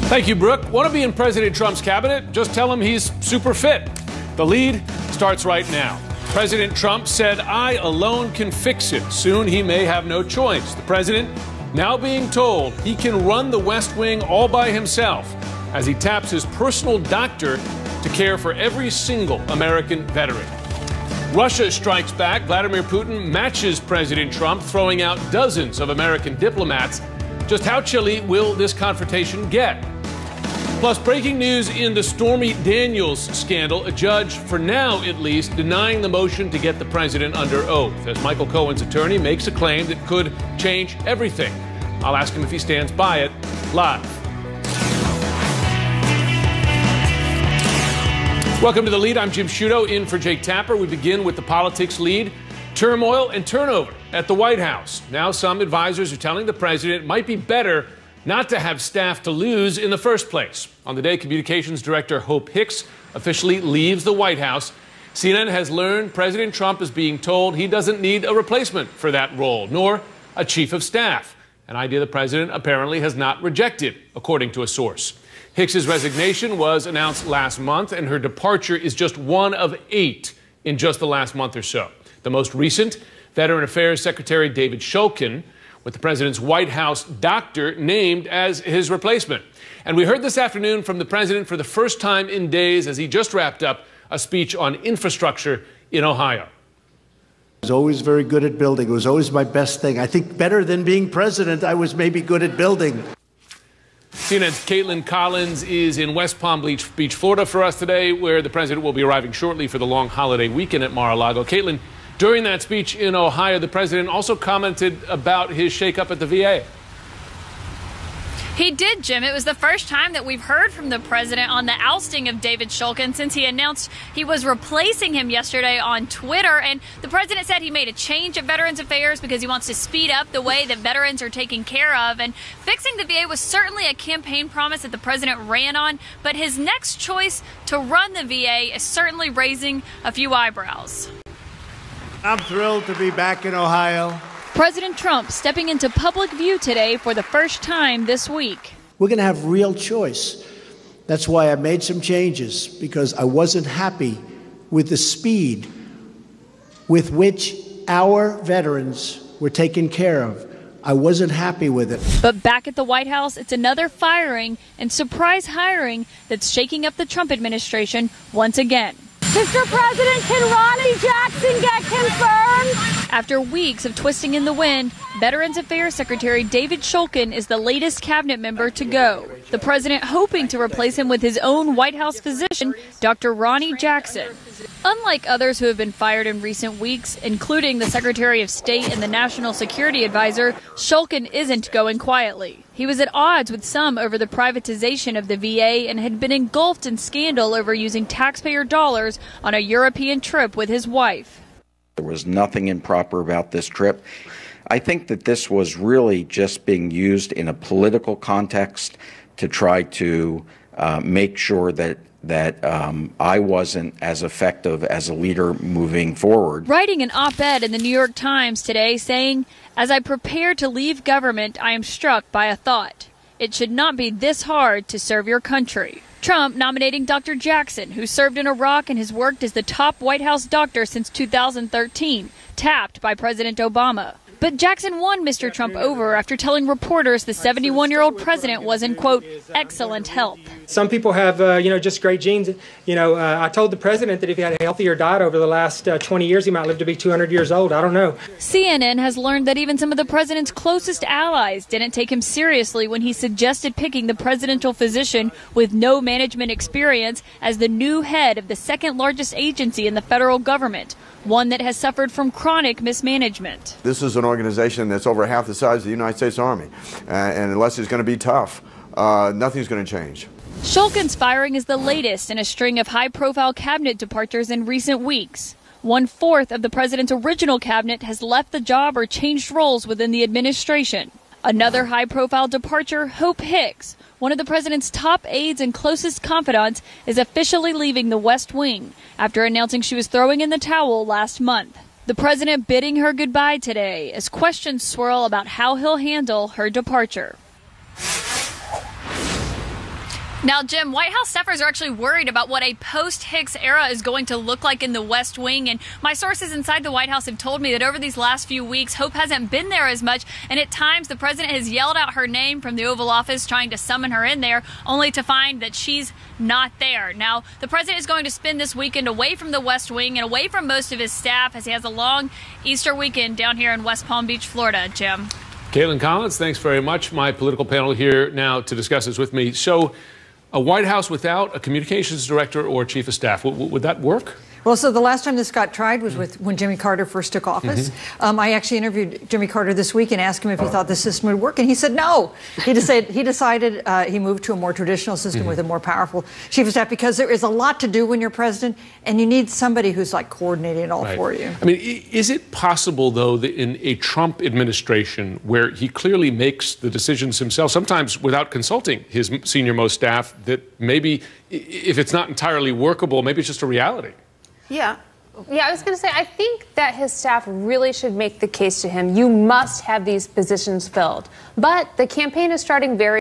Thank you, Brooke. Want to be in President Trump's cabinet? Just tell him he's super fit. The lead starts right now. President Trump said, "I alone can fix it." Soon he may have no choice. The president now being told he can run the West Wing all by himself as he taps his personal doctor to care for every single American veteran. Russia strikes back. Vladimir Putin matches President Trump, throwing out dozens of American diplomats. Just how chilly will this confrontation get? Plus, breaking news in the Stormy Daniels scandal, a judge, for now at least, denying the motion to get the president under oath, as Michael Cohen's attorney makes a claim that could change everything. I'll ask him if he stands by it live. Welcome to The Lead. I'm Jim Sciutto, in for Jake Tapper. We begin with the politics lead. Turmoil and turnover at the White House. Now some advisors are telling the president it might be better not to have staff to lose in the first place. On the day, Communications Director Hope Hicks officially leaves the White House. CNN has learned President Trump is being told he doesn't need a replacement for that role, nor a chief of staff, an idea the president apparently has not rejected, according to a source. Hicks's resignation was announced last month, and her departure is just one of 8 in just the last month or so. The most recent, Veteran Affairs Secretary David Shulkin, with the president's White House doctor named as his replacement. And we heard this afternoon from the president for the first time in days as he just wrapped up a speech on infrastructure in Ohio. I was always very good at building. It was always my best thing. I think better than being president, I was maybe good at building. CNN's Caitlin Collins is in West Palm Beach, Florida for us today, where the president will be arriving shortly for the long holiday weekend at Mar-a-Lago. Caitlin, during that speech in Ohio, the president also commented about his shakeup at the VA. He did, Jim. It was the first time that we've heard from the president on the ousting of David Shulkin since he announced he was replacing him yesterday on Twitter. And the president said he made a change at Veterans Affairs because he wants to speed up the way that veterans are taken care of. And fixing the VA was certainly a campaign promise that the president ran on. But his next choice to run the VA is certainly raising a few eyebrows. I'm thrilled to be back in Ohio. President Trump stepping into public view today for the first time this week. We're going to have real choice. That's why I made some changes, because I wasn't happy with the speed with which our veterans were taken care of. I wasn't happy with it. But back at the White House, it's another firing and surprise hiring that's shaking up the Trump administration once again. Mr. President, can Ronnie Jackson get confirmed? After weeks of twisting in the wind, Veterans Affairs Secretary David Shulkin is the latest cabinet member to go. The president hoping to replace him with his own White House physician, Dr. Ronnie Jackson. Unlike others who have been fired in recent weeks, including the Secretary of State and the National Security Advisor, Shulkin isn't going quietly. He was at odds with some over the privatization of the VA and had been engulfed in scandal over using taxpayer dollars on a European trip with his wife. There was nothing improper about this trip. I think that this was really just being used in a political context to try to make sure that I wasn't as effective as a leader moving forward. Writing an op-ed in the New York Times today saying, "As I prepare to leave government, I am struck by a thought. It should not be this hard to serve your country." Trump nominating Dr. Jackson, who served in Iraq and has worked as the top White House doctor since 2013, tapped by President Obama. But Jackson won Mr. Trump over after telling reporters the 71-year-old president was in, quote, excellent health. Some people have, just great genes. I told the president that if he had a healthier diet over the last 20 years, he might live to be 200 years old. I don't know. CNN has learned that even some of the president's closest allies didn't take him seriously when he suggested picking the presidential physician with no management experience as the new head of the second largest agency in the federal government, one that has suffered from chronic mismanagement. This is an organization that's over half the size of the United States Army, and unless it's going to be tough, nothing's going to change. Shulkin's firing is the latest in a string of high-profile cabinet departures in recent weeks. 1/4 of the president's original cabinet has left the job or changed roles within the administration. Another high-profile departure, Hope Hicks, one of the president's top aides and closest confidants, is officially leaving the West Wing after announcing she was throwing in the towel last month. The president bidding her goodbye today as questions swirl about how he'll handle her departure. Now, Jim, White House staffers are actually worried about what a post-Hicks era is going to look like in the West Wing. And my sources inside the White House have told me that over these last few weeks, Hope hasn't been there as much. And at times, the president has yelled out her name from the Oval Office, trying to summon her in there, only to find that she's not there. Now, the president is going to spend this weekend away from the West Wing and away from most of his staff as he has a long Easter weekend down here in West Palm Beach, Florida. Jim. Caitlin Collins, thanks very much. My political panel here now to discuss this with me. So, a White House without a communications director or chief of staff, would that work? Well, so the last time this got tried was when Jimmy Carter first took office. I actually interviewed Jimmy Carter this week and asked him if he thought the system would work, and he said no. He decided he moved to a more traditional system with a more powerful chief of staff, because there is a lot to do when you're president, and you need somebody who's like coordinating it all for you. I mean, is it possible, though, that in a Trump administration where he clearly makes the decisions himself, sometimes without consulting his senior-most staff, that maybe if it's not entirely workable, maybe it's just a reality? Yeah, I was going to say, I think that his staff really should make the case to him. You must have these positions filled. But the campaign is starting very